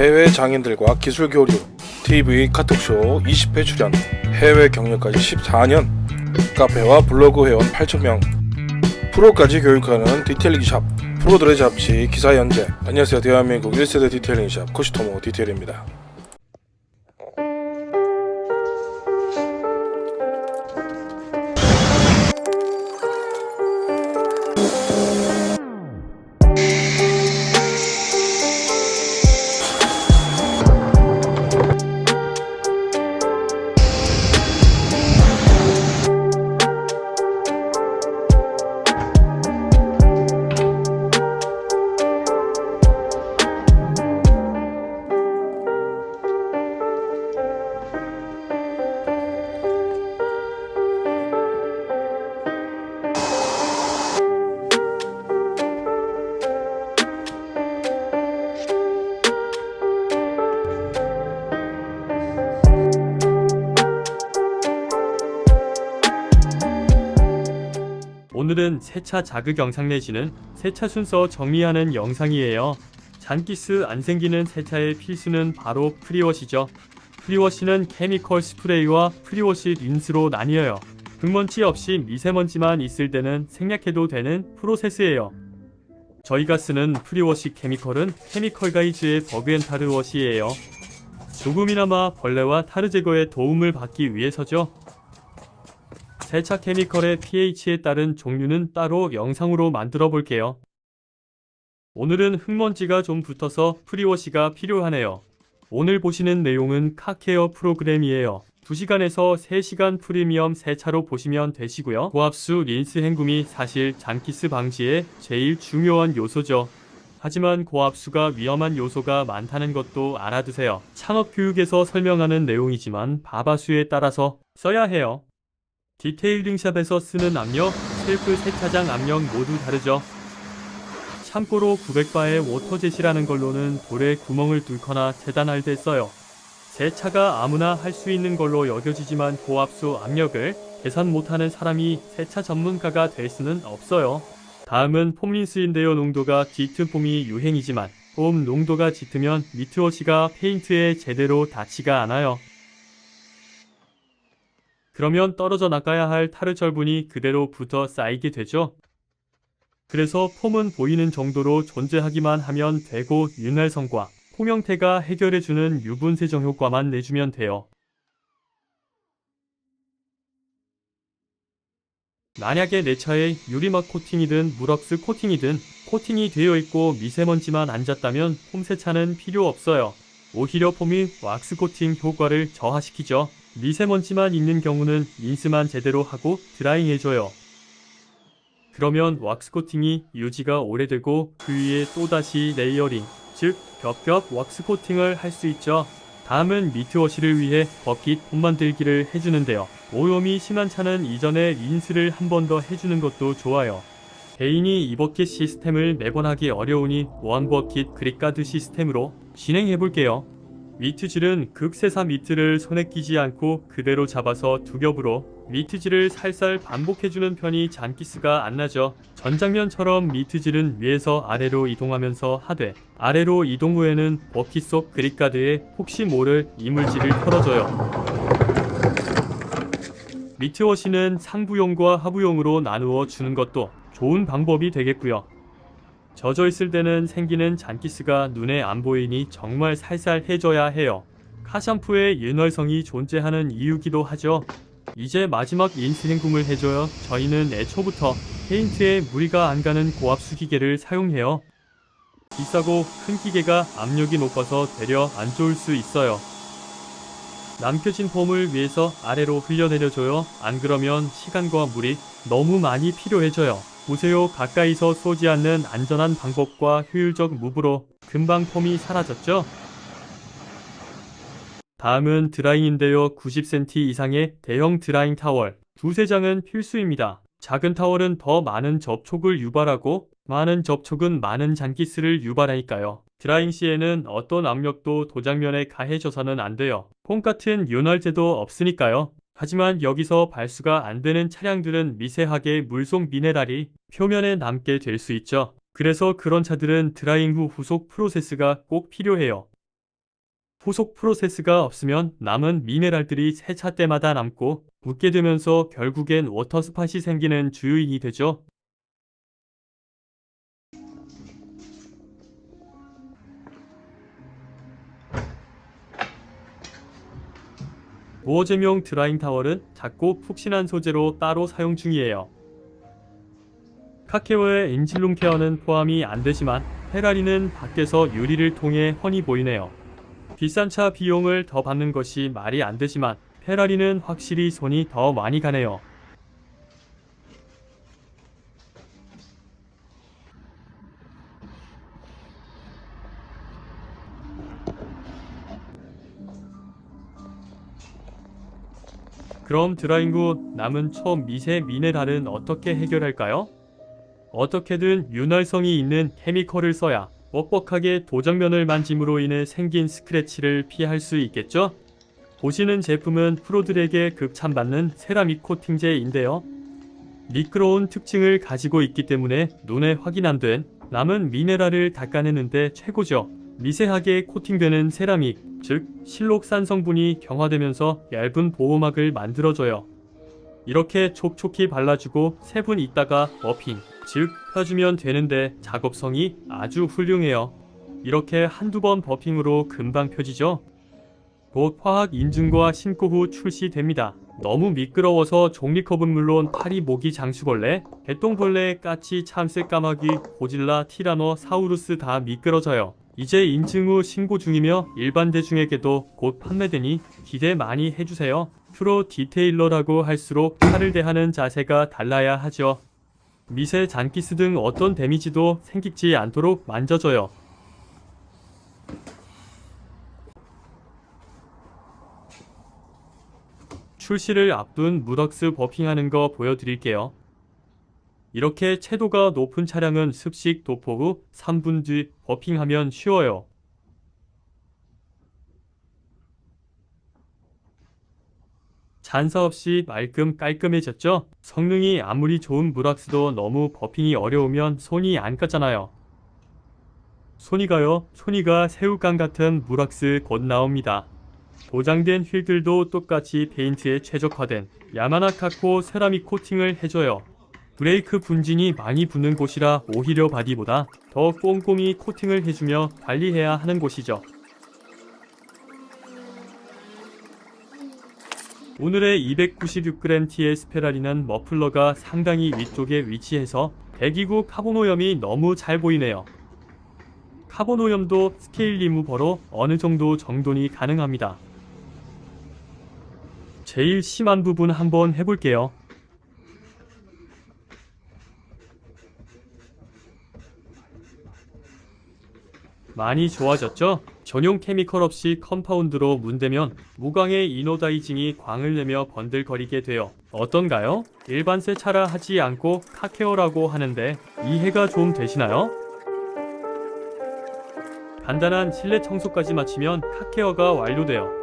해외 장인들과 기술 교류, TV 카톡쇼 20회 출연, 해외 경력까지 14년, 카페와 블로그 회원 8,000명, 프로까지 교육하는 디테일링 샵, 프로들의 잡지 기사 연재. 안녕하세요. 대한민국 1세대 디테일링 샵 코시토모 디테일입니다. 오늘은 세차 자극 영상 내지는 세차 순서 정리하는 영상이에요. 잔기스 안 생기는 세차의 필수는 바로 프리워시죠. 프리워시는 케미컬 스프레이와 프리워시 린스로 나뉘어요. 흙먼지 없이 미세먼지만 있을 때는 생략해도 되는 프로세스예요. 저희가 쓰는 프리워시 케미컬은 케미컬 가이즈의 버그앤타르 워시예요. 조금이나마 벌레와 타르 제거에 도움을 받기 위해서죠. 세차 케미컬의 pH에 따른 종류는 따로 영상으로 만들어 볼게요. 오늘은 흙먼지가 좀 붙어서 프리워시가 필요하네요. 오늘 보시는 내용은 카케어 프로그램이에요. 2시간에서 3시간 프리미엄 세차로 보시면 되시고요. 고압수 린스 헹굼이 사실 잔기스 방지에 제일 중요한 요소죠. 하지만 고압수가 위험한 요소가 많다는 것도 알아두세요. 창업교육에서 설명하는 내용이지만 바바수에 따라서 써야 해요. 디테일링샵에서 쓰는 압력, 셀프 세차장 압력 모두 다르죠. 참고로 900바의 워터젯이라는 걸로는 돌에 구멍을 뚫거나 재단할 때 써요. 세차가 아무나 할 수 있는 걸로 여겨지지만 고압수 압력을 계산 못하는 사람이 세차 전문가가 될 수는 없어요. 다음은 폼린스인데요. 농도가 짙은 폼이 유행이지만 폼 농도가 짙으면 미트워시가 페인트에 제대로 닿지가 않아요. 그러면 떨어져 나가야 할 타르 철분이 그대로 붙어 쌓이게 되죠. 그래서 폼은 보이는 정도로 존재하기만 하면 되고 윤활성과 폼 형태가 해결해주는 유분 세정 효과만 내주면 돼요. 만약에 내 차에 유리막 코팅이든 무럭스 코팅이든 코팅이 되어 있고 미세먼지만 안 잤다면 폼 세차는 필요 없어요. 오히려 폼이 왁스 코팅 효과를 저하시키죠. 미세먼지만 있는 경우는 린스만 제대로 하고 드라잉 해줘요. 그러면 왁스 코팅이 유지가 오래되고 그 위에 또다시 레이어링, 즉 겹겹 왁스 코팅을 할 수 있죠. 다음은 미트워시를 위해 버킷 폼 만들기를 해주는데요. 오염이 심한 차는 이전에 린스를 한 번 더 해주는 것도 좋아요. 개인이 이 버킷 시스템을 매번 하기 어려우니 원 버킷 그립가드 시스템으로 진행해볼게요. 미트질은 극세사 미트를 손에 끼지 않고 그대로 잡아서 두 겹으로 미트질을 살살 반복해주는 편이 잔기스가 안 나죠. 전장면처럼 미트질은 위에서 아래로 이동하면서 하되 아래로 이동 후에는 버킷 속 그립가드에 혹시 모를 이물질을 털어줘요. 미트워시는 상부용과 하부용으로 나누어 주는 것도 좋은 방법이 되겠고요. 젖어 있을 때는 생기는 잔기스가 눈에 안 보이니 정말 살살 해줘야 해요. 카샴푸에 윤활성이 존재하는 이유기도 하죠. 이제 마지막 린스 헹굼을 해줘요. 저희는 애초부터 페인트에 무리가 안 가는 고압수 기계를 사용해요. 비싸고 큰 기계가 압력이 높아서 되려 안 좋을 수 있어요. 남겨진 폼을 위에서 아래로 흘려내려줘요. 안 그러면 시간과 물이 너무 많이 필요해져요. 보세요. 가까이서 쏘지 않는 안전한 방법과 효율적 무브로 금방 폼이 사라졌죠? 다음은 드라잉인데요. 90cm 이상의 대형 드라잉 타월 두세 장은 필수입니다. 작은 타월은 더 많은 접촉을 유발하고 많은 접촉은 많은 잔기스를 유발하니까요. 드라잉 시에는 어떤 압력도 도장면에 가해져서는 안 돼요. 폼 같은 윤활제도 없으니까요. 하지만 여기서 발수가 안 되는 차량들은 미세하게 물속 미네랄이 표면에 남게 될 수 있죠. 그래서 그런 차들은 드라잉 후 후속 프로세스가 꼭 필요해요. 후속 프로세스가 없으면 남은 미네랄들이 세차 때마다 남고 묻게 되면서 결국엔 워터스팟이 생기는 주요인이 되죠. 보호제명 드라잉 타월은 작고 푹신한 소재로 따로 사용 중이에요. 카케어의 인질룸 케어는 포함이 안 되지만 페라리는 밖에서 유리를 통해 훤히 보이네요. 비싼 차 비용을 더 받는 것이 말이 안 되지만 페라리는 확실히 손이 더 많이 가네요. 그럼 드라잉 후 남은 초미세 미네랄은 어떻게 해결할까요? 어떻게든 윤활성이 있는 케미컬을 써야 뻑뻑하게 도장면을 만짐으로 인해 생긴 스크래치를 피할 수 있겠죠? 보시는 제품은 프로들에게 극찬받는 세라믹 코팅제인데요. 미끄러운 특징을 가지고 있기 때문에 눈에 확인 안 된 남은 미네랄을 닦아내는데 최고죠. 미세하게 코팅되는 세라믹, 즉 실록산 성분이 경화되면서 얇은 보호막을 만들어줘요. 이렇게 촉촉히 발라주고 3분 있다가 버핑, 즉 펴주면 되는데 작업성이 아주 훌륭해요. 이렇게 한두 번 버핑으로 금방 펴지죠? 곧 화학 인증과 신고 후 출시됩니다. 너무 미끄러워서 종이컵은 물론 파리, 모기, 장수벌레, 개똥벌레, 까치, 참새, 까마귀, 고질라, 티라노사우루스 다 미끄러져요. 이제 인증 후 신고 중이며 일반 대중에게도 곧 판매되니 기대 많이 해주세요. 프로 디테일러라고 할수록 차를 대하는 자세가 달라야 하죠. 미세 잔기스 등 어떤 데미지도 생기지 않도록 만져줘요. 출시를 앞둔 무럭스 버핑하는 거 보여드릴게요. 이렇게 채도가 높은 차량은 습식 도포 후 3분 뒤 버핑하면 쉬워요. 잔사 없이 말끔 깔끔해졌죠? 성능이 아무리 좋은 무락스도 너무 버핑이 어려우면 손이 안 가잖아요. 손이 가요? 손이 가 새우깡 같은 무락스 곧 나옵니다. 도장된 휠들도 똑같이 페인트에 최적화된 야마나 카코 세라믹 코팅을 해줘요. 브레이크 분진이 많이 붙는 곳이라 오히려 바디보다 더 꼼꼼히 코팅을 해주며 관리해야 하는 곳이죠. 오늘의 296g TS 페라리는 머플러가 상당히 위쪽에 위치해서 배기구 카본 오염이 너무 잘 보이네요. 카본 오염도 스케일 리무버로 어느 정도 정돈이 가능합니다. 제일 심한 부분 한번 해볼게요. 많이 좋아졌죠? 전용 케미컬 없이 컴파운드로 문대면 무광의 이노다이징이 광을 내며 번들거리게 돼요. 어떤가요? 일반 세차라 하지 않고 카케어라고 하는데 이해가 좀 되시나요? 간단한 실내 청소까지 마치면 카케어가 완료돼요.